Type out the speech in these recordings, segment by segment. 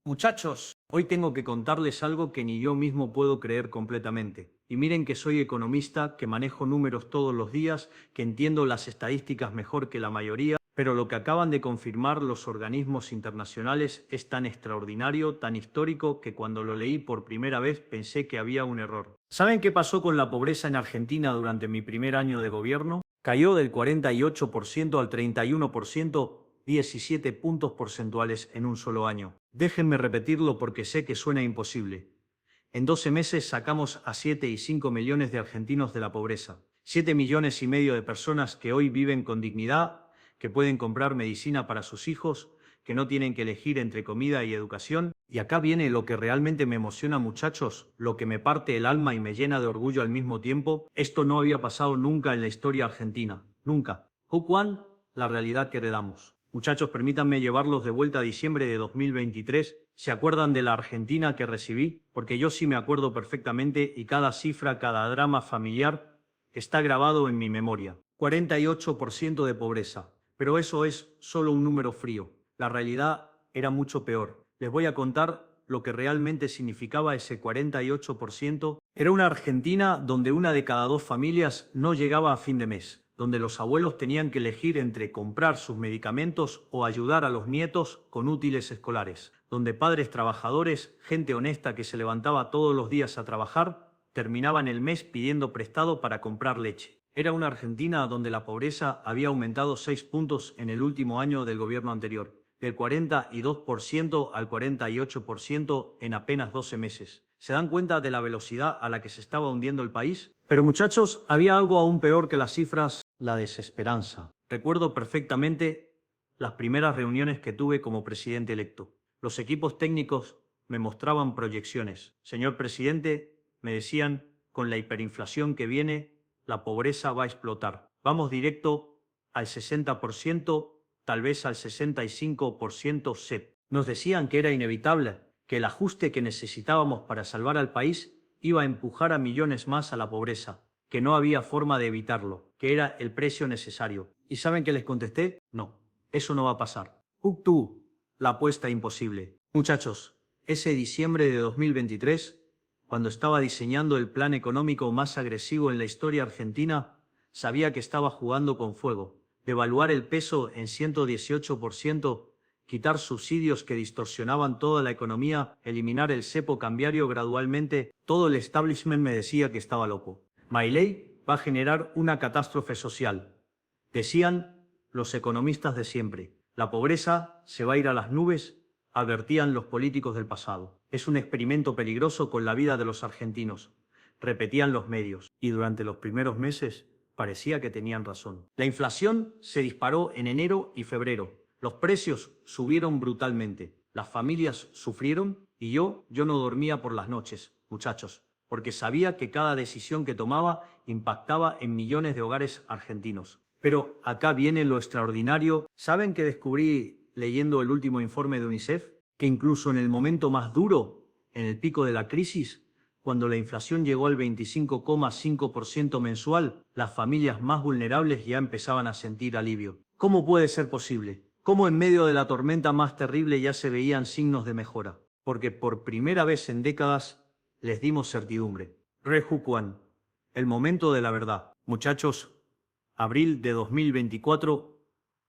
Muchachos, hoy tengo que contarles algo que ni yo mismo puedo creer completamente. Y miren que soy economista, que manejo números todos los días, que entiendo las estadísticas mejor que la mayoría, pero lo que acaban de confirmar los organismos internacionales es tan extraordinario, tan histórico, que cuando lo leí por primera vez pensé que había un error. ¿Saben qué pasó con la pobreza en Argentina durante mi primer año de gobierno? Cayó del 48% al 31%, 17 puntos porcentuales en un solo año. Déjenme repetirlo porque sé que suena imposible. En 12 meses sacamos a 7,5 millones de argentinos de la pobreza. 7,5 millones de personas que hoy viven con dignidad, que pueden comprar medicina para sus hijos, que no tienen que elegir entre comida y educación. Y acá viene lo que realmente me emociona, muchachos, lo que me parte el alma y me llena de orgullo al mismo tiempo. Esto no había pasado nunca en la historia argentina. Nunca. Juan, la realidad que heredamos. Muchachos, permítanme llevarlos de vuelta a diciembre de 2023. ¿Se acuerdan de la Argentina que recibí? Porque yo sí me acuerdo perfectamente y cada cifra, cada drama familiar está grabado en mi memoria. 48% de pobreza. Pero eso es solo un número frío. La realidad era mucho peor. Les voy a contar lo que realmente significaba ese 48%. Era una Argentina donde una de cada dos familias no llegaba a fin de mes, donde los abuelos tenían que elegir entre comprar sus medicamentos o ayudar a los nietos con útiles escolares, donde padres trabajadores, gente honesta que se levantaba todos los días a trabajar, terminaban el mes pidiendo prestado para comprar leche. Era una Argentina donde la pobreza había aumentado 6 puntos en el último año del gobierno anterior, del 42% al 48% en apenas 12 meses. ¿Se dan cuenta de la velocidad a la que se estaba hundiendo el país? Pero muchachos, había algo aún peor que las cifras: la desesperanza. Recuerdo perfectamente las primeras reuniones que tuve como presidente electo. Los equipos técnicos me mostraban proyecciones. Señor presidente, me decían, con la hiperinflación que viene, la pobreza va a explotar. Vamos directo al 60%, tal vez al 65% SEP. Nos decían que era inevitable, que el ajuste que necesitábamos para salvar al país iba a empujar a millones más a la pobreza, que no había forma de evitarlo, que era el precio necesario. ¿Y saben qué les contesté? No, eso no va a pasar. Tú, la apuesta imposible. Muchachos, ese diciembre de 2023, cuando estaba diseñando el plan económico más agresivo en la historia argentina, sabía que estaba jugando con fuego. Devaluar el peso en 118%, quitar subsidios que distorsionaban toda la economía, eliminar el cepo cambiario gradualmente. Todo el establishment me decía que estaba loco. Milei va a generar una catástrofe social, decían los economistas de siempre. La pobreza se va a ir a las nubes, advertían los políticos del pasado. Es un experimento peligroso con la vida de los argentinos, repetían los medios. Y durante los primeros meses parecía que tenían razón. La inflación se disparó en enero y febrero. Los precios subieron brutalmente. Las familias sufrieron y yo no dormía por las noches, muchachos, porque sabía que cada decisión que tomaba impactaba en millones de hogares argentinos. Pero acá viene lo extraordinario. ¿Saben qué descubrí leyendo el último informe de UNICEF? Que incluso en el momento más duro, en el pico de la crisis, cuando la inflación llegó al 25,5% mensual, las familias más vulnerables ya empezaban a sentir alivio. ¿Cómo puede ser posible? ¿Cómo en medio de la tormenta más terrible ya se veían signos de mejora? Porque por primera vez en décadas les dimos certidumbre. Rejucuan, el momento de la verdad. Muchachos, abril de 2024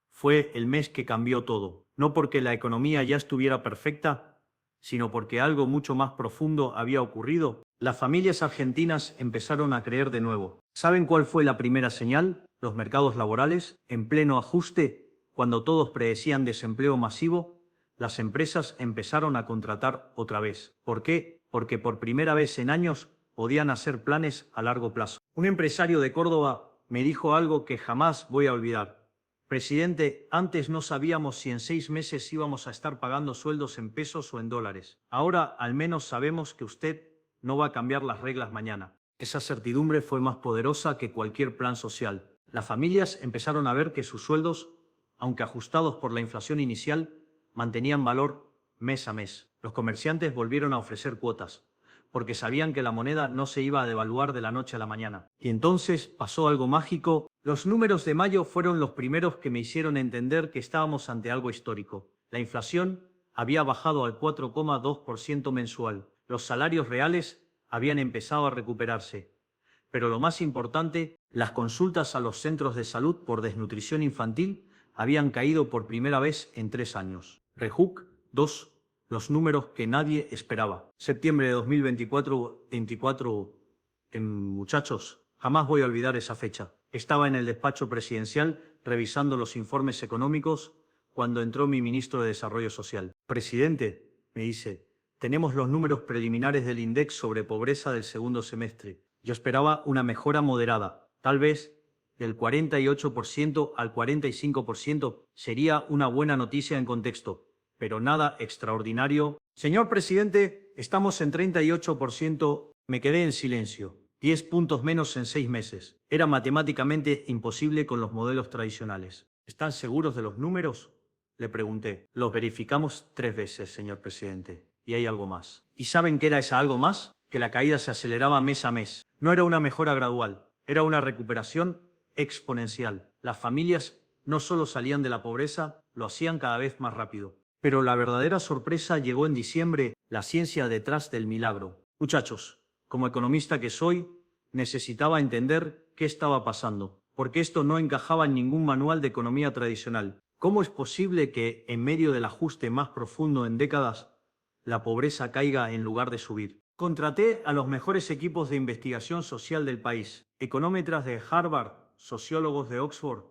fue el mes que cambió todo. No porque la economía ya estuviera perfecta, sino porque algo mucho más profundo había ocurrido. Las familias argentinas empezaron a creer de nuevo. ¿Saben cuál fue la primera señal? Los mercados laborales, en pleno ajuste, cuando todos predecían desempleo masivo, las empresas empezaron a contratar otra vez. ¿Por qué? Porque por primera vez en años podían hacer planes a largo plazo. Un empresario de Córdoba me dijo algo que jamás voy a olvidar. Presidente, antes no sabíamos si en 6 meses íbamos a estar pagando sueldos en pesos o en dólares. Ahora al menos sabemos que usted no va a cambiar las reglas mañana. Esa certidumbre fue más poderosa que cualquier plan social. Las familias empezaron a ver que sus sueldos, aunque ajustados por la inflación inicial, mantenían valor mes a mes. Los comerciantes volvieron a ofrecer cuotas, porque sabían que la moneda no se iba a devaluar de la noche a la mañana. Y entonces pasó algo mágico. Los números de mayo fueron los primeros que me hicieron entender que estábamos ante algo histórico. La inflación había bajado al 4,2% mensual. Los salarios reales habían empezado a recuperarse. Pero lo más importante, las consultas a los centros de salud por desnutrición infantil habían caído por primera vez en 3 años. REHUC 2, los números que nadie esperaba. Septiembre de 2024, muchachos, jamás voy a olvidar esa fecha. Estaba en el despacho presidencial revisando los informes económicos cuando entró mi ministro de Desarrollo Social. Presidente, me dice, tenemos los números preliminares del INDEX sobre pobreza del segundo semestre. Yo esperaba una mejora moderada, tal vez del 48% al 45%. Sería una buena noticia en contexto, pero nada extraordinario. Señor presidente, estamos en 38%. Me quedé en silencio. 10 puntos menos en 6 meses. Era matemáticamente imposible con los modelos tradicionales. ¿Están seguros de los números?, le pregunté. Los verificamos 3 veces, señor presidente. Y hay algo más. ¿Y saben qué era esa algo más? Que la caída se aceleraba mes a mes. No era una mejora gradual, era una recuperación exponencial. Las familias no solo salían de la pobreza, lo hacían cada vez más rápido. Pero la verdadera sorpresa llegó en diciembre, la ciencia detrás del milagro. Muchachos, como economista que soy, necesitaba entender qué estaba pasando, porque esto no encajaba en ningún manual de economía tradicional. ¿Cómo es posible que, en medio del ajuste más profundo en décadas, la pobreza caiga en lugar de subir? Contraté a los mejores equipos de investigación social del país, económetras de Harvard, sociólogos de Oxford,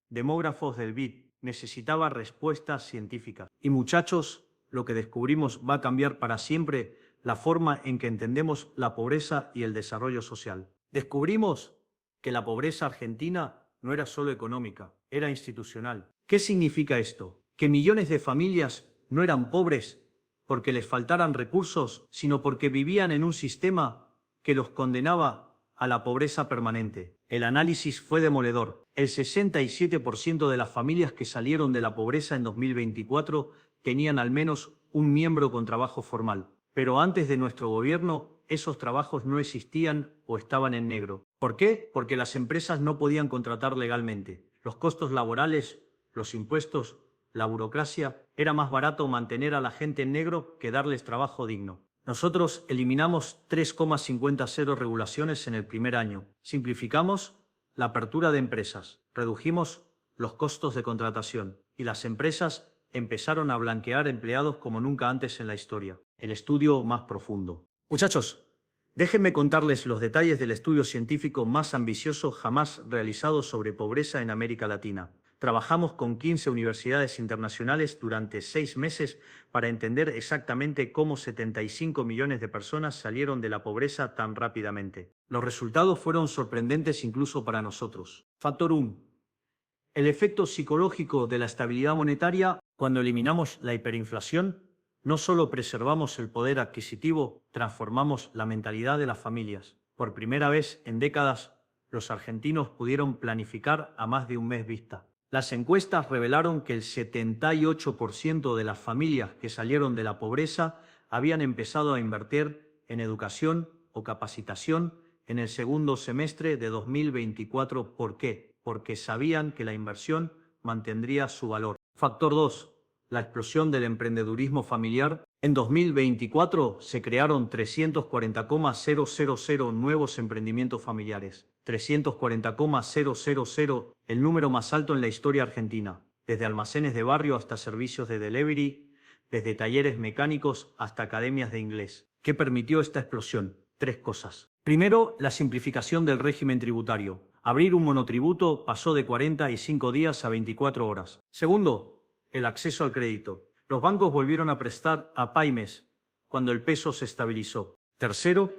demógrafos del BID. Necesitaba respuestas científicas. Y muchachos, lo que descubrimos va a cambiar para siempre la forma en que entendemos la pobreza y el desarrollo social. Descubrimos que la pobreza argentina no era solo económica, era institucional. ¿Qué significa esto? Que millones de familias no eran pobres porque les faltaran recursos, sino porque vivían en un sistema que los condenaba a la pobreza permanente. El análisis fue demoledor. El 67% de las familias que salieron de la pobreza en 2024 tenían al menos un miembro con trabajo formal. Pero antes de nuestro gobierno, esos trabajos no existían o estaban en negro. ¿Por qué? Porque las empresas no podían contratar legalmente. Los costos laborales, los impuestos, la burocracia, era más barato mantener a la gente en negro que darles trabajo digno. Nosotros eliminamos 3,50 regulaciones en el primer año. Simplificamos la apertura de empresas, redujimos los costos de contratación y las empresas empezaron a blanquear empleados como nunca antes en la historia. El estudio más profundo. Muchachos, déjenme contarles los detalles del estudio científico más ambicioso jamás realizado sobre pobreza en América Latina. Trabajamos con 15 universidades internacionales durante 6 meses para entender exactamente cómo 75 millones de personas salieron de la pobreza tan rápidamente. Los resultados fueron sorprendentes incluso para nosotros. Factor 1. El efecto psicológico de la estabilidad monetaria. Cuando eliminamos la hiperinflación, no solo preservamos el poder adquisitivo, transformamos la mentalidad de las familias. Por primera vez en décadas, los argentinos pudieron planificar a más de un mes vista. Las encuestas revelaron que el 78% de las familias que salieron de la pobreza habían empezado a invertir en educación o capacitación en el segundo semestre de 2024. ¿Por qué? Porque sabían que la inversión mantendría su valor. Factor 2. La explosión del emprendedurismo familiar. En 2024 se crearon 340,000 nuevos emprendimientos familiares. 340,000, el número más alto en la historia argentina. Desde almacenes de barrio hasta servicios de delivery, desde talleres mecánicos hasta academias de inglés. ¿Qué permitió esta explosión? 3 cosas. Primero, la simplificación del régimen tributario. Abrir un monotributo pasó de 45 días a 24 horas. Segundo, el acceso al crédito. Los bancos volvieron a prestar a pymes cuando el peso se estabilizó. Tercero,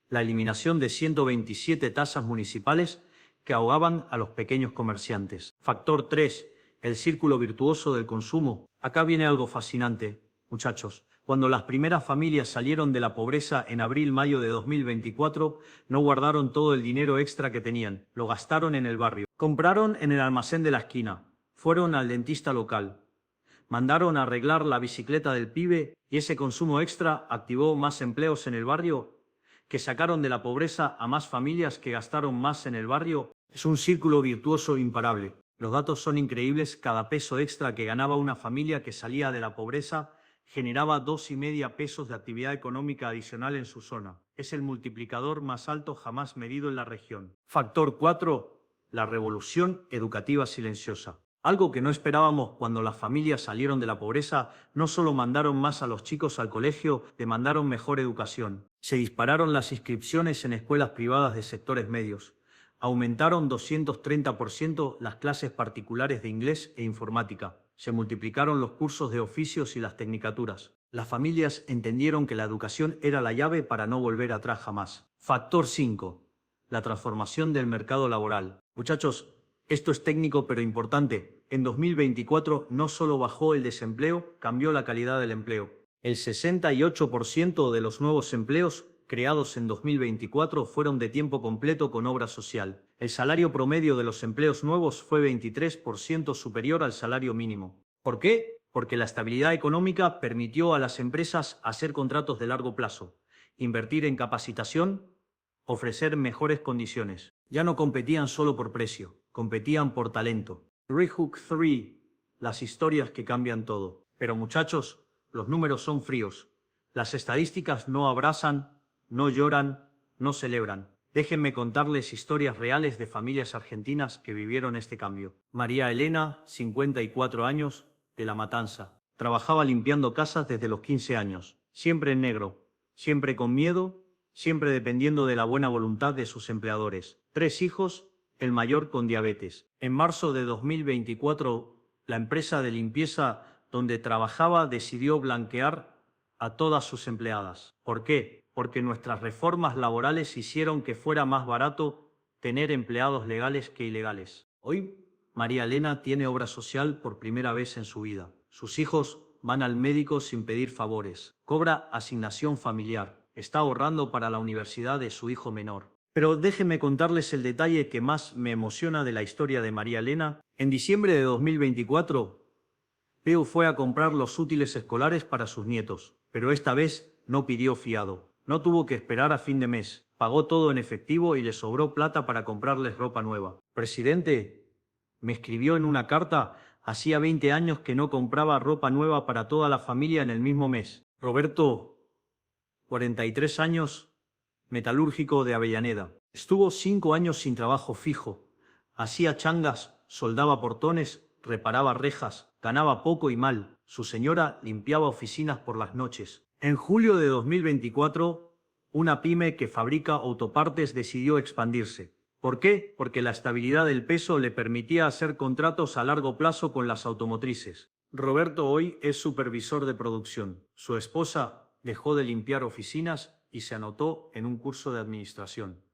la eliminación de 127 tasas municipales que ahogaban a los pequeños comerciantes. Factor 3, el círculo virtuoso del consumo. Acá viene algo fascinante, muchachos. Cuando las primeras familias salieron de la pobreza en abril-mayo de 2024, no guardaron todo el dinero extra que tenían, lo gastaron en el barrio. Compraron en el almacén de la esquina, fueron al dentista local, mandaron a arreglar la bicicleta del pibe y ese consumo extra activó más empleos en el barrio, que sacaron de la pobreza a más familias que gastaron más en el barrio. Es un círculo virtuoso imparable. Los datos son increíbles. Cada peso extra que ganaba una familia que salía de la pobreza generaba 2,5 pesos de actividad económica adicional en su zona. Es el multiplicador más alto jamás medido en la región. Factor 4. La revolución educativa silenciosa. Algo que no esperábamos cuando las familias salieron de la pobreza, no solo mandaron más a los chicos al colegio, demandaron mejor educación. Se dispararon las inscripciones en escuelas privadas de sectores medios. Aumentaron 230% las clases particulares de inglés e informática. Se multiplicaron los cursos de oficios y las tecnicaturas. Las familias entendieron que la educación era la llave para no volver atrás jamás. Factor 5. La transformación del mercado laboral. Muchachos, esto es técnico pero importante. En 2024 no solo bajó el desempleo, cambió la calidad del empleo. El 68% de los nuevos empleos creados en 2024 fueron de tiempo completo con obra social. El salario promedio de los empleos nuevos fue 23% superior al salario mínimo. ¿Por qué? Porque la estabilidad económica permitió a las empresas hacer contratos de largo plazo, invertir en capacitación, ofrecer mejores condiciones. Ya no competían solo por precio, competían por talento. Rehook 3. Las historias que cambian todo. Pero muchachos, los números son fríos. Las estadísticas no abrazan, no lloran, no celebran. Déjenme contarles historias reales de familias argentinas que vivieron este cambio. María Elena, 54 años, de La Matanza. Trabajaba limpiando casas desde los 15 años. Siempre en negro, siempre con miedo, siempre dependiendo de la buena voluntad de sus empleadores. 3 hijos, el mayor con diabetes. En marzo de 2024, la empresa de limpieza donde trabajaba decidió blanquear a todas sus empleadas. ¿Por qué? Porque nuestras reformas laborales hicieron que fuera más barato tener empleados legales que ilegales. Hoy, María Elena tiene obra social por primera vez en su vida. Sus hijos van al médico sin pedir favores. Cobra asignación familiar. Está ahorrando para la universidad de su hijo menor. Pero déjenme contarles el detalle que más me emociona de la historia de María Elena. En diciembre de 2024, Peu fue a comprar los útiles escolares para sus nietos, pero esta vez no pidió fiado. No tuvo que esperar a fin de mes. Pagó todo en efectivo y le sobró plata para comprarles ropa nueva. Presidente, me escribió en una carta, hacía 20 años que no compraba ropa nueva para toda la familia en el mismo mes. Roberto, 43 años, metalúrgico de Avellaneda. Estuvo 5 años sin trabajo fijo. Hacía changas, soldaba portones, reparaba rejas, ganaba poco y mal. Su señora limpiaba oficinas por las noches. En julio de 2024, una pyme que fabrica autopartes decidió expandirse. ¿Por qué? Porque la estabilidad del peso le permitía hacer contratos a largo plazo con las automotrices. Roberto hoy es supervisor de producción. Su esposa dejó de limpiar oficinas y se anotó en un curso de administración.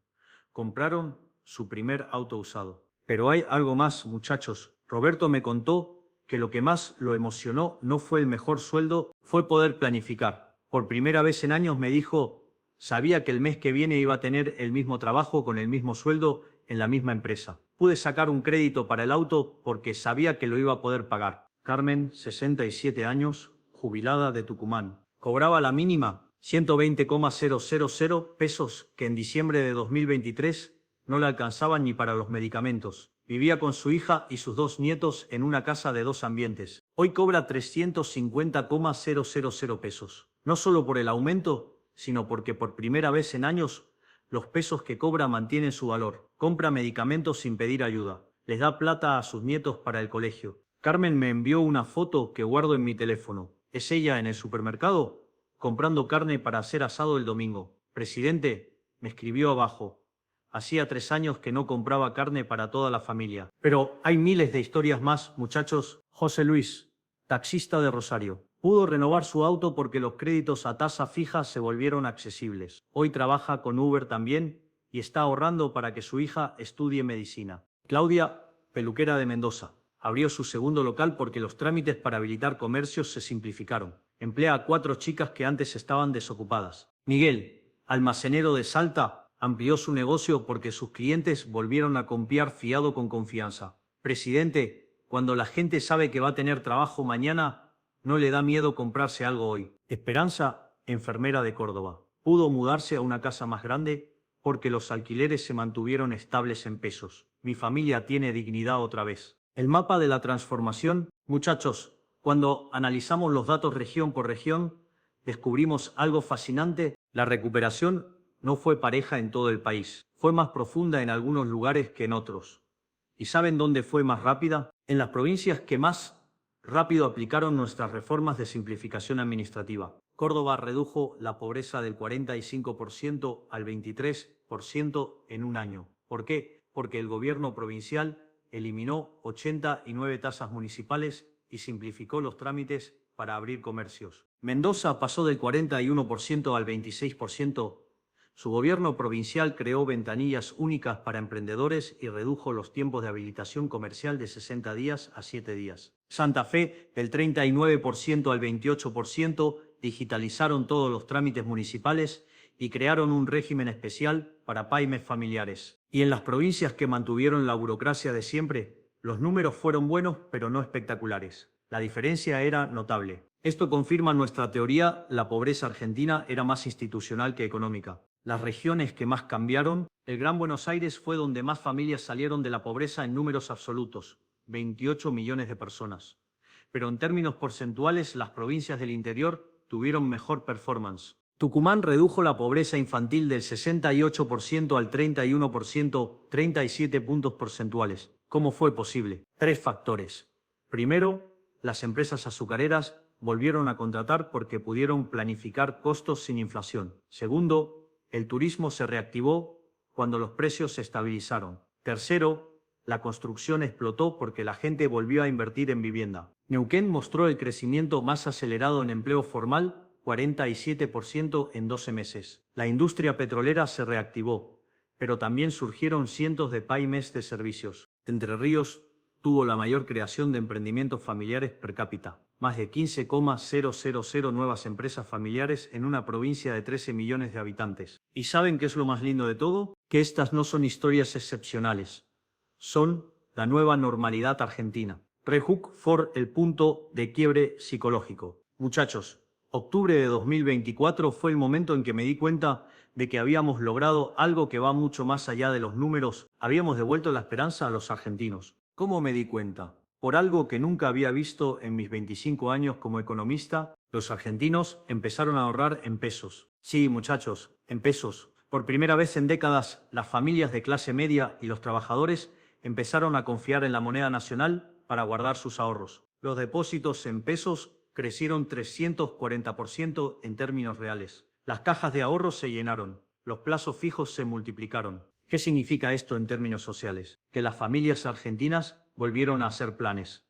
Compraron su primer auto usado. Pero hay algo más, muchachos. Roberto me contó que lo que más lo emocionó no fue el mejor sueldo, fue poder planificar. Por primera vez en años me dijo, sabía que el mes que viene iba a tener el mismo trabajo con el mismo sueldo en la misma empresa. Pude sacar un crédito para el auto porque sabía que lo iba a poder pagar. Carmen, 67 años, jubilada de Tucumán. Cobraba la mínima, 120,000 pesos, que en diciembre de 2023 no le alcanzaban ni para los medicamentos. Vivía con su hija y sus 2 nietos en una casa de 2 ambientes. Hoy cobra 350,000 pesos. No solo por el aumento, sino porque por primera vez en años los pesos que cobra mantienen su valor. Compra medicamentos sin pedir ayuda. Les da plata a sus nietos para el colegio. Carmen me envió una foto que guardo en mi teléfono. ¿Es ella en el supermercado? Comprando carne para hacer asado el domingo. Presidente, me escribió abajo. Hacía 3 años que no compraba carne para toda la familia. Pero hay miles de historias más, muchachos. José Luis, taxista de Rosario. Pudo renovar su auto porque los créditos a tasa fija se volvieron accesibles. Hoy trabaja con Uber también y está ahorrando para que su hija estudie medicina. Claudia, peluquera de Mendoza. Abrió su segundo local porque los trámites para habilitar comercios se simplificaron. Emplea a 4 chicas que antes estaban desocupadas. Miguel, almacenero de Salta, amplió su negocio porque sus clientes volvieron a confiar fiado con confianza. Presidente, cuando la gente sabe que va a tener trabajo mañana, no le da miedo comprarse algo hoy. Esperanza, enfermera de Córdoba. Pudo mudarse a una casa más grande porque los alquileres se mantuvieron estables en pesos. Mi familia tiene dignidad otra vez. El mapa de la transformación, muchachos, Cuando analizamos los datos región por región, descubrimos algo fascinante. La recuperación no fue pareja en todo el país. Fue más profunda en algunos lugares que en otros. ¿Y saben dónde fue más rápida? En las provincias que más rápido aplicaron nuestras reformas de simplificación administrativa. Córdoba redujo la pobreza del 45% al 23% en un año. ¿Por qué? Porque el gobierno provincial eliminó 89 tasas municipales y simplificó los trámites para abrir comercios. Mendoza pasó del 41% al 26%. Su gobierno provincial creó ventanillas únicas para emprendedores y redujo los tiempos de habilitación comercial de 60 días a 7 días. Santa Fe, del 39% al 28%, digitalizaron todos los trámites municipales y crearon un régimen especial para pymes familiares. Y en las provincias que mantuvieron la burocracia de siempre, los números fueron buenos pero no espectaculares. La diferencia era notable. Esto confirma nuestra teoría: la pobreza argentina era más institucional que económica. Las regiones que más cambiaron: el Gran Buenos Aires fue donde más familias salieron de la pobreza en números absolutos, 28 millones de personas. Pero en términos porcentuales, las provincias del interior tuvieron mejor performance. Tucumán redujo la pobreza infantil del 68% al 31%, 37 puntos porcentuales. ¿Cómo fue posible? 3 factores. Primero, las empresas azucareras volvieron a contratar porque pudieron planificar costos sin inflación. Segundo, el turismo se reactivó cuando los precios se estabilizaron. Tercero, la construcción explotó porque la gente volvió a invertir en vivienda. Neuquén mostró el crecimiento más acelerado en empleo formal, 47% en 12 meses. La industria petrolera se reactivó, pero también surgieron cientos de pymes de servicios. Entre Ríos tuvo la mayor creación de emprendimientos familiares per cápita. Más de 15,000 nuevas empresas familiares en una provincia de 13 millones de habitantes. ¿Y saben qué es lo más lindo de todo? Que estas no son historias excepcionales. Son la nueva normalidad argentina. Rehook for el punto de quiebre psicológico. Muchachos, octubre de 2024 fue el momento en que me di cuenta de que habíamos logrado algo que va mucho más allá de los números. Habíamos devuelto la esperanza a los argentinos. ¿Cómo me di cuenta? Por algo que nunca había visto en mis 25 años como economista: los argentinos empezaron a ahorrar en pesos. Sí, muchachos, en pesos. Por primera vez en décadas, las familias de clase media y los trabajadores empezaron a confiar en la moneda nacional para guardar sus ahorros. Los depósitos en pesos crecieron 340% en términos reales. Las cajas de ahorros se llenaron. Los plazos fijos se multiplicaron. ¿Qué significa esto en términos sociales? Que las familias argentinas volvieron a hacer planes,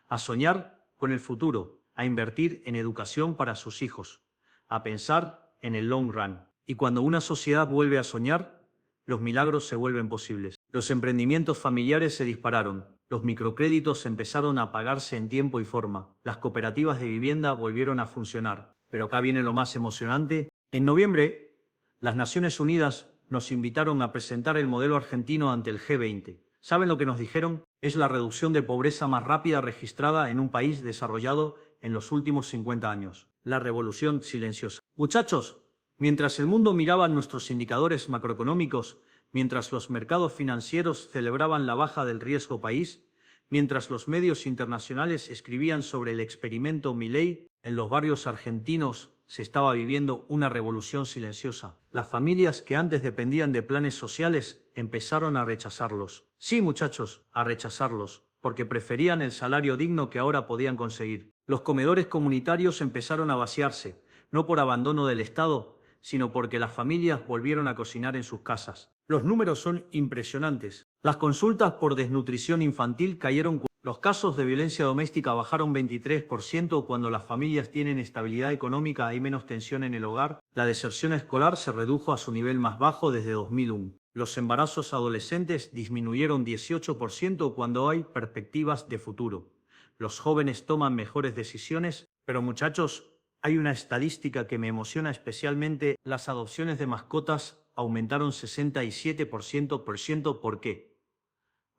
a soñar con el futuro, a invertir en educación para sus hijos, a pensar en el long run. Y cuando una sociedad vuelve a soñar, los milagros se vuelven posibles. Los emprendimientos familiares se dispararon, los microcréditos empezaron a pagarse en tiempo y forma, las cooperativas de vivienda volvieron a funcionar. Pero acá viene lo más emocionante. En noviembre, las Naciones Unidas nos invitaron a presentar el modelo argentino ante el G20. ¿Saben lo que nos dijeron? Es la reducción de pobreza más rápida registrada en un país desarrollado en los últimos 50 años. La revolución silenciosa. Muchachos, mientras el mundo miraba nuestros indicadores macroeconómicos, mientras los mercados financieros celebraban la baja del riesgo país, mientras los medios internacionales escribían sobre el experimento Milei, en los barrios argentinos se estaba viviendo una revolución silenciosa. Las familias que antes dependían de planes sociales empezaron a rechazarlos. Sí, muchachos, a rechazarlos, porque preferían el salario digno que ahora podían conseguir. Los comedores comunitarios empezaron a vaciarse, no por abandono del Estado, sino porque las familias volvieron a cocinar en sus casas. Los números son impresionantes. Las consultas por desnutrición infantil cayeron. Los casos de violencia doméstica bajaron 23% cuando las familias tienen estabilidad económica, hay menos tensión en el hogar. La deserción escolar se redujo a su nivel más bajo desde 2001. Los embarazos adolescentes disminuyeron 18% cuando hay perspectivas de futuro. Los jóvenes toman mejores decisiones, pero muchachos, hay una estadística que me emociona especialmente: las adopciones de mascotas aumentaron 67%. ¿Por qué?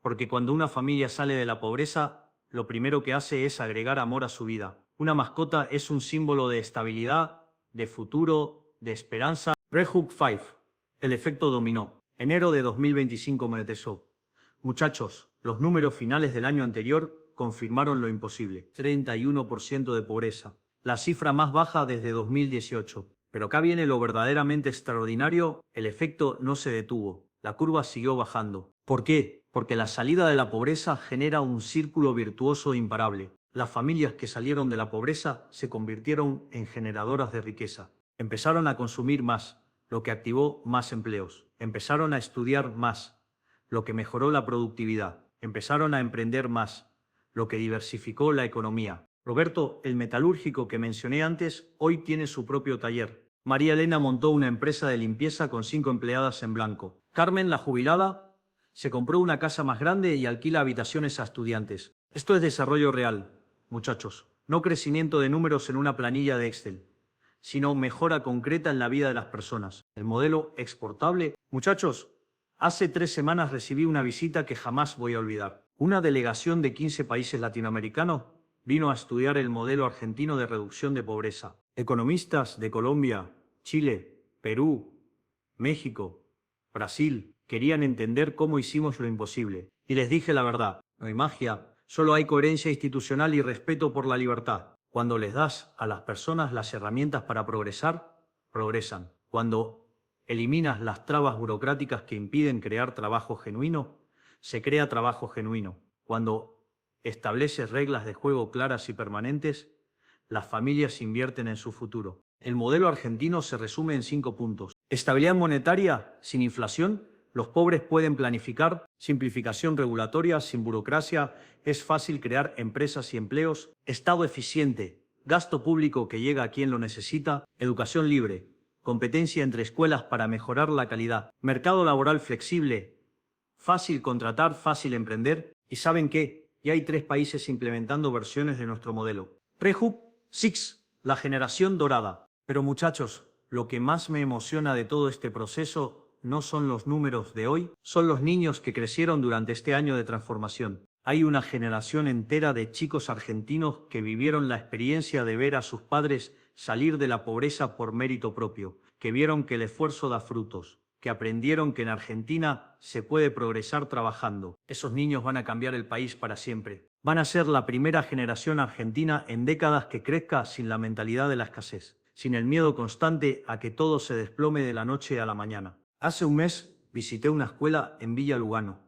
Porque cuando una familia sale de la pobreza, lo primero que hace es agregar amor a su vida. Una mascota es un símbolo de estabilidad, de futuro, de esperanza. Rehook 5. El efecto dominó. Enero de 2025 me detesó. Muchachos, los números finales del año anterior confirmaron lo imposible. 31% de pobreza, la cifra más baja desde 2018. Pero acá viene lo verdaderamente extraordinario, el efecto no se detuvo, la curva siguió bajando. ¿Por qué? Porque la salida de la pobreza genera un círculo virtuoso imparable. Las familias que salieron de la pobreza se convirtieron en generadoras de riqueza. Empezaron a consumir más, lo que activó más empleos. Empezaron a estudiar más, lo que mejoró la productividad. Empezaron a emprender más, lo que diversificó la economía. Roberto, el metalúrgico que mencioné antes, hoy tiene su propio taller. María Elena montó una empresa de limpieza con 5 empleadas en blanco. Carmen, la jubilada, se compró una casa más grande y alquila habitaciones a estudiantes. Esto es desarrollo real, muchachos. No crecimiento de números en una planilla de Excel, sino mejora concreta en la vida de las personas. El modelo exportable. Muchachos, hace 3 semanas recibí una visita que jamás voy a olvidar. Una delegación de 15 países latinoamericanos vino a estudiar el modelo argentino de reducción de pobreza. Economistas de Colombia, Chile, Perú, México, Brasil, querían entender cómo hicimos lo imposible. Y les dije la verdad, no hay magia, solo hay coherencia institucional y respeto por la libertad. Cuando les das a las personas las herramientas para progresar, progresan. Cuando eliminas las trabas burocráticas que impiden crear trabajo genuino, se crea trabajo genuino. Cuando estableces reglas de juego claras y permanentes, las familias invierten en su futuro. El modelo argentino se resume en 5 puntos. Estabilidad monetaria sin inflación. Los pobres pueden planificar. Simplificación regulatoria sin burocracia. Es fácil crear empresas y empleos. Estado eficiente. Gasto público que llega a quien lo necesita. Educación libre. Competencia entre escuelas para mejorar la calidad. Mercado laboral flexible. Fácil contratar, fácil emprender. ¿Y saben qué? Ya hay 3 países implementando versiones de nuestro modelo. Rehub 6, la generación dorada. Pero muchachos, lo que más me emociona de todo este proceso no son los números de hoy, son los niños que crecieron durante este año de transformación. Hay una generación entera de chicos argentinos que vivieron la experiencia de ver a sus padres salir de la pobreza por mérito propio, que vieron que el esfuerzo da frutos, que aprendieron que en Argentina se puede progresar trabajando. Esos niños van a cambiar el país para siempre. Van a ser la primera generación argentina en décadas que crezca sin la mentalidad de la escasez, sin el miedo constante a que todo se desplome de la noche a la mañana. Hace un mes visité una escuela en Villa Lugano.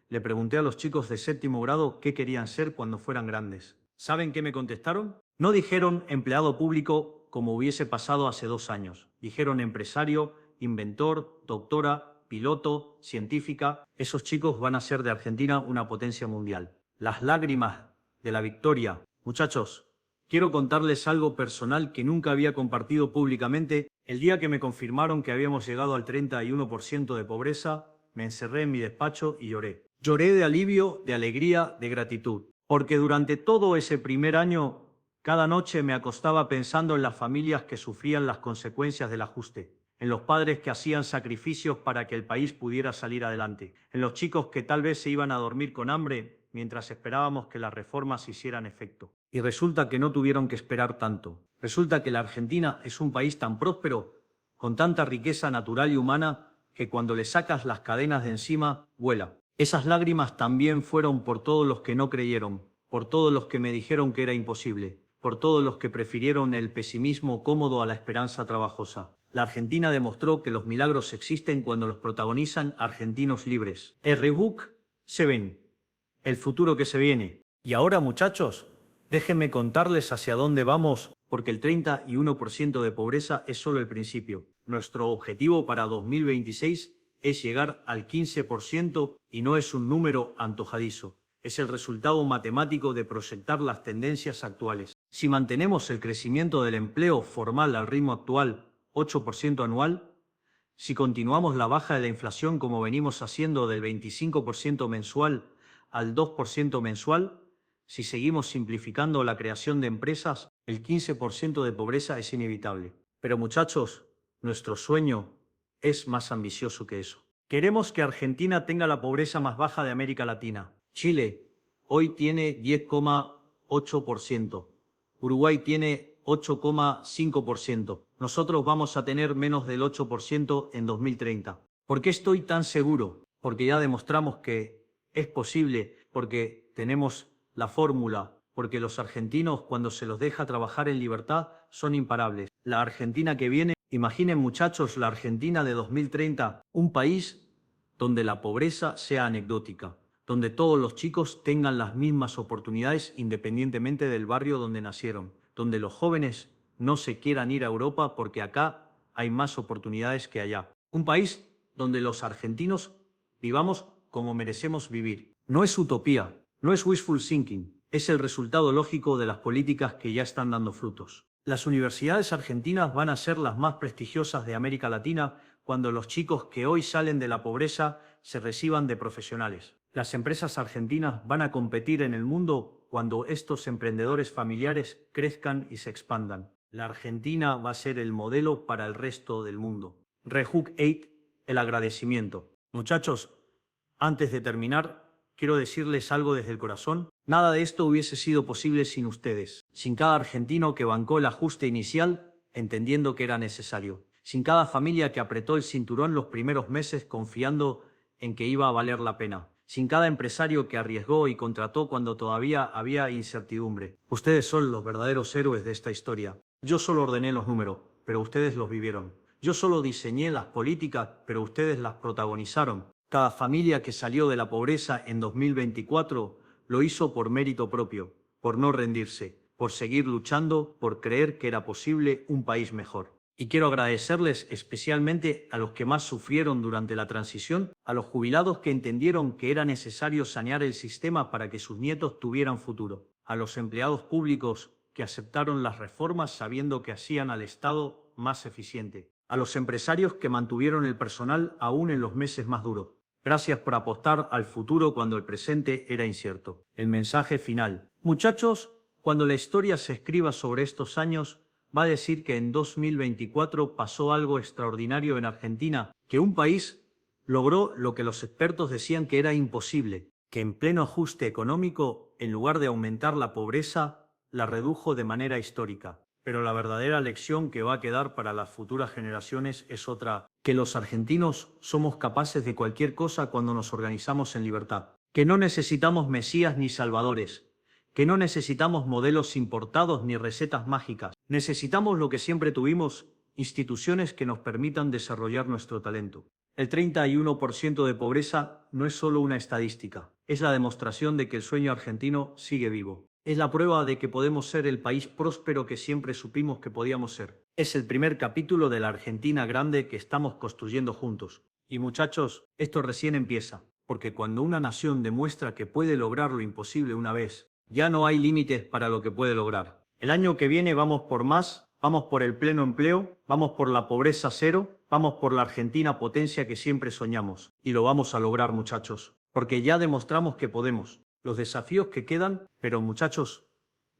Le pregunté a los chicos de 7º grado qué querían ser cuando fueran grandes. ¿Saben qué me contestaron? No dijeron empleado público como hubiese pasado hace 2 años. Dijeron empresario, inventor, doctora, piloto, científica. Esos chicos van a hacer de Argentina una potencia mundial. Las lágrimas de la victoria. Muchachos, quiero contarles algo personal que nunca había compartido públicamente. El día que me confirmaron que habíamos llegado al 31% de pobreza, me encerré en mi despacho y lloré. Lloré de alivio, de alegría, de gratitud. Porque durante todo ese primer año, cada noche me acostaba pensando en las familias que sufrían las consecuencias del ajuste, en los padres que hacían sacrificios para que el país pudiera salir adelante, en los chicos que tal vez se iban a dormir con hambre mientras esperábamos que las reformas hicieran efecto. Y resulta que no tuvieron que esperar tanto. Resulta que la Argentina es un país tan próspero, con tanta riqueza natural y humana, que cuando le sacas las cadenas de encima, vuela. Esas lágrimas también fueron por todos los que no creyeron, por todos los que me dijeron que era imposible, por todos los que prefirieron el pesimismo cómodo a la esperanza trabajosa. La Argentina demostró que los milagros existen cuando los protagonizan argentinos libres. El rebook se ven, el futuro que se viene. Y ahora, muchachos, déjenme contarles hacia dónde vamos, porque el 31% de pobreza es solo el principio. Nuestro objetivo para 2026 es llegar al 15% y no es un número antojadizo. Es el resultado matemático de proyectar las tendencias actuales. Si mantenemos el crecimiento del empleo formal al ritmo actual, 8% anual, si continuamos la baja de la inflación como venimos haciendo del 25% mensual al 2% mensual, si seguimos simplificando la creación de empresas, el 15% de pobreza es inevitable. Pero muchachos, nuestro sueño es más ambicioso que eso. Queremos que Argentina tenga la pobreza más baja de América Latina. Chile hoy tiene 10,8%. Uruguay tiene 8,5%. Nosotros vamos a tener menos del 8% en 2030. ¿Por qué estoy tan seguro? Porque ya demostramos que es posible, porque tenemos la fórmula, porque los argentinos cuando se los deja trabajar en libertad son imparables. La Argentina que viene, imaginen muchachos, la Argentina de 2030, un país donde la pobreza sea anecdótica, donde todos los chicos tengan las mismas oportunidades independientemente del barrio donde nacieron, donde los jóvenes no se quieran ir a Europa porque acá hay más oportunidades que allá. Un país donde los argentinos vivamos como merecemos vivir. No es utopía, no es wishful thinking, es el resultado lógico de las políticas que ya están dando frutos. Las universidades argentinas van a ser las más prestigiosas de América Latina cuando los chicos que hoy salen de la pobreza se reciban de profesionales. Las empresas argentinas van a competir en el mundo cuando estos emprendedores familiares crezcan y se expandan. La Argentina va a ser el modelo para el resto del mundo. Rejuk 8, el agradecimiento. Muchachos, antes de terminar, quiero decirles algo desde el corazón. Nada de esto hubiese sido posible sin ustedes, sin cada argentino que bancó el ajuste inicial, entendiendo que era necesario, sin cada familia que apretó el cinturón los primeros meses confiando en que iba a valer la pena, sin cada empresario que arriesgó y contrató cuando todavía había incertidumbre. Ustedes son los verdaderos héroes de esta historia. Yo solo ordené los números, pero ustedes los vivieron. Yo solo diseñé las políticas, pero ustedes las protagonizaron. Cada familia que salió de la pobreza en 2024 lo hizo por mérito propio, por no rendirse, por seguir luchando, por creer que era posible un país mejor. Y quiero agradecerles especialmente a los que más sufrieron durante la transición, a los jubilados que entendieron que era necesario sanear el sistema para que sus nietos tuvieran futuro, a los empleados públicos que aceptaron las reformas sabiendo que hacían al Estado más eficiente, a los empresarios que mantuvieron el personal aún en los meses más duros. Gracias por apostar al futuro cuando el presente era incierto. El mensaje final. Muchachos, cuando la historia se escriba sobre estos años, va a decir que en 2024 pasó algo extraordinario en Argentina, que un país logró lo que los expertos decían que era imposible, que en pleno ajuste económico, en lugar de aumentar la pobreza, la redujo de manera histórica. Pero la verdadera lección que va a quedar para las futuras generaciones es otra, que los argentinos somos capaces de cualquier cosa cuando nos organizamos en libertad, que no necesitamos mesías ni salvadores, que no necesitamos modelos importados ni recetas mágicas. Necesitamos lo que siempre tuvimos, instituciones que nos permitan desarrollar nuestro talento. El 31% de pobreza no es solo una estadística, es la demostración de que el sueño argentino sigue vivo. Es la prueba de que podemos ser el país próspero que siempre supimos que podíamos ser. Es el primer capítulo de la Argentina grande que estamos construyendo juntos. Y muchachos, esto recién empieza, porque cuando una nación demuestra que puede lograr lo imposible una vez, ya no hay límites para lo que puede lograr. El año que viene vamos por más, vamos por el pleno empleo, vamos por la pobreza cero, vamos por la Argentina potencia que siempre soñamos. Y lo vamos a lograr, muchachos, porque ya demostramos que podemos. Los desafíos que quedan, pero muchachos,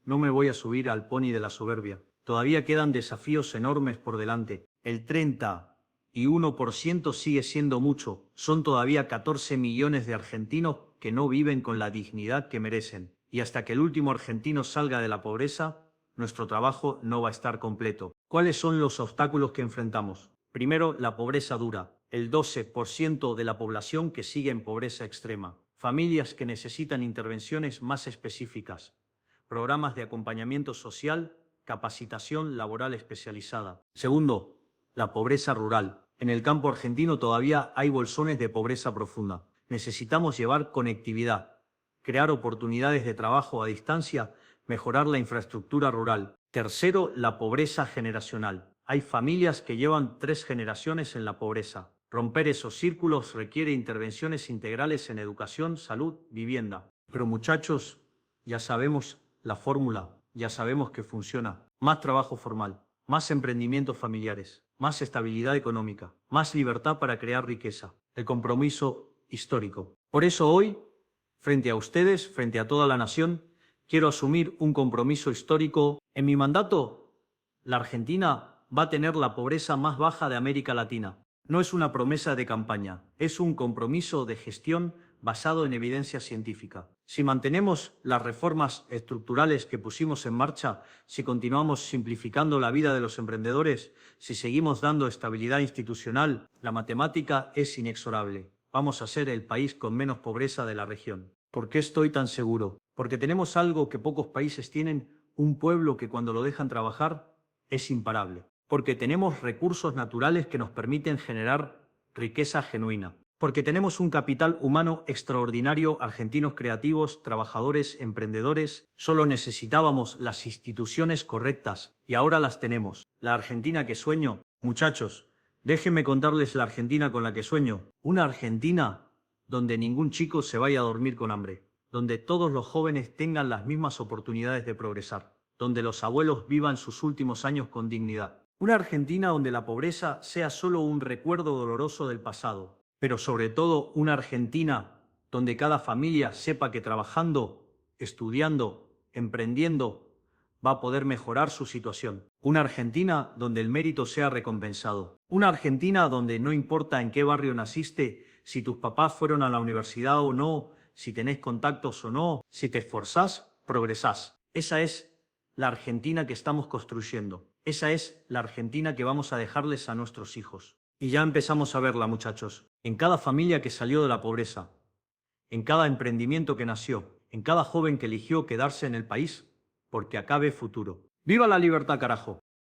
no me voy a subir al pony de la soberbia. Todavía quedan desafíos enormes por delante. El 31% sigue siendo mucho. Son todavía 14 millones de argentinos que no viven con la dignidad que merecen. Y hasta que el último argentino salga de la pobreza, nuestro trabajo no va a estar completo. ¿Cuáles son los obstáculos que enfrentamos? Primero, la pobreza dura. El 12% de la población que sigue en pobreza extrema. Familias que necesitan intervenciones más específicas. Programas de acompañamiento social, capacitación laboral especializada. Segundo, la pobreza rural. En el campo argentino todavía hay bolsones de pobreza profunda. Necesitamos llevar conectividad, crear oportunidades de trabajo a distancia, mejorar la infraestructura rural. Tercero, la pobreza generacional. Hay familias que llevan 3 generaciones en la pobreza. Romper esos círculos requiere intervenciones integrales en educación, salud, vivienda. Pero muchachos, ya sabemos la fórmula, ya sabemos que funciona. Más trabajo formal, más emprendimientos familiares, más estabilidad económica, más libertad para crear riqueza. El compromiso histórico. Por eso hoy, frente a ustedes, frente a toda la nación, quiero asumir un compromiso histórico. En mi mandato, la Argentina va a tener la pobreza más baja de América Latina. No es una promesa de campaña, es un compromiso de gestión basado en evidencia científica. Si mantenemos las reformas estructurales que pusimos en marcha, si continuamos simplificando la vida de los emprendedores, si seguimos dando estabilidad institucional, la matemática es inexorable. Vamos a ser el país con menos pobreza de la región. ¿Por qué estoy tan seguro? Porque tenemos algo que pocos países tienen, un pueblo que cuando lo dejan trabajar es imparable. Porque tenemos recursos naturales que nos permiten generar riqueza genuina. Porque tenemos un capital humano extraordinario, argentinos creativos, trabajadores, emprendedores. Solo necesitábamos las instituciones correctas y ahora las tenemos. La Argentina que sueño, muchachos, déjenme contarles la Argentina con la que sueño. Una Argentina donde ningún chico se vaya a dormir con hambre, donde todos los jóvenes tengan las mismas oportunidades de progresar, donde los abuelos vivan sus últimos años con dignidad. Una Argentina donde la pobreza sea solo un recuerdo doloroso del pasado, pero sobre todo una Argentina donde cada familia sepa que trabajando, estudiando, emprendiendo, va a poder mejorar su situación. Una Argentina donde el mérito sea recompensado. Una Argentina donde no importa en qué barrio naciste, si tus papás fueron a la universidad o no, si tenés contactos o no, si te esforzás, progresás. Esa es la Argentina que estamos construyendo. Esa es la Argentina que vamos a dejarles a nuestros hijos. Y ya empezamos a verla, muchachos. En cada familia que salió de la pobreza, en cada emprendimiento que nació, en cada joven que eligió quedarse en el país, porque acá ve futuro. ¡Viva la libertad, carajo!